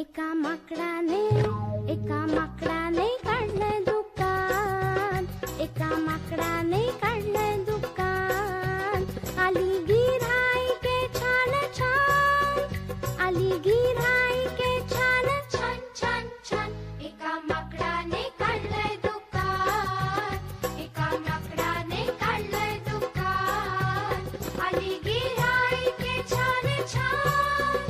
एका माकडाने काढलं दुकान, एका माकडाने काढलं दुकान. आली गिऱ्हाईके छान छान, आली गिऱ्हाईके छान छान छान छान. एका माकडाने काढलं दुकान, एका माकडाने काढलं दुकान. आली गिऱ्हाईके छान छान,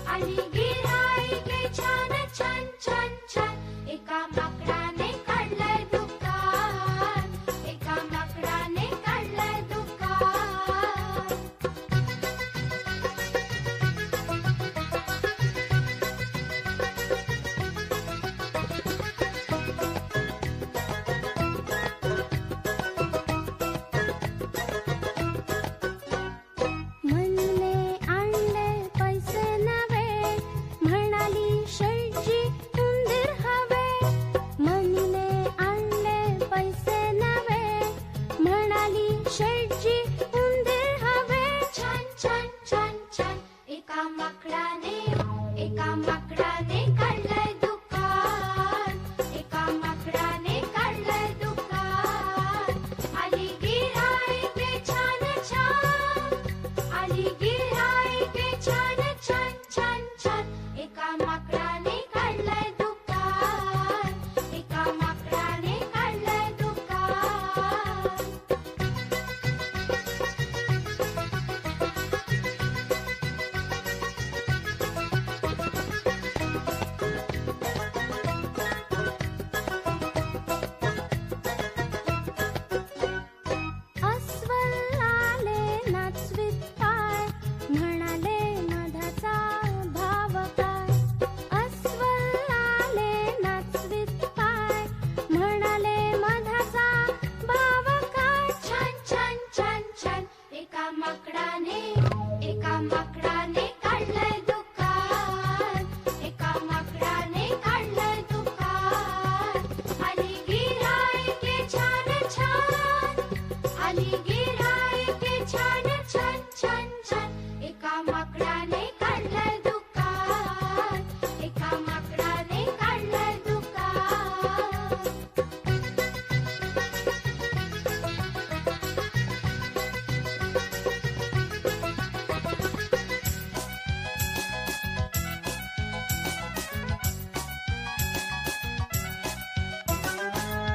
आली गिऱ्हाईके छान छान छान छान. एका माकडाने काढलं दुकान, एका माकडाने काढलं दुकान. म्हणले आणले पैसे नवे, म्हणाली शेटजी उंदीर हवे. म्हणले आणले पैसे नवे, म्हणाली शेटजी उंदीर हवे. छान छान छान छान. एका माकडाने काढलंय दुकान, एका माकडाने काढलंय दुकान. आली गिऱ्हाईके छान छान, आली गिऱ्हाईके छान छान छान छान. एका माकडाने काढलंय दुकान, एका माकडाने काढलंय दुकान. अस्वल आले नाचवीत पाय, म्हणाले मधाचा भाव काय. अस्वल आले नाचवीत पाय, म्हणाले मधाचा भाव काय. छान छान छान छान. एका माकडाने काढलंय दुकान, एका माकडाने काढलंय दुकान. आली गिऱ्हाईके छान छान, आली गिऱ्हाईके छान छान छान छान. एका माकडाने काढलंय दुकान, एका माकडाने काढलंय दुकान.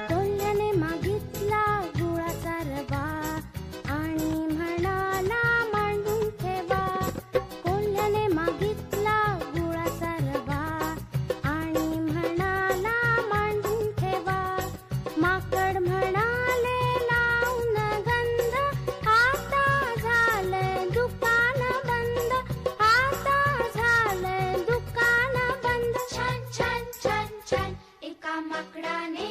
कोल्ह्याने मागितला गुळाचा रवा, आणि म्हणाला मांडून ठेवा. कोल्ह्याने मागितला गुळाचा रवा, आणि म्हणाला मांडून ठेवा. माकड म्हणाले लावून गंध, आता झालंय दुकान बंद, आता झालंय दुकान बंद. छान छान छान छान. एका माकडाने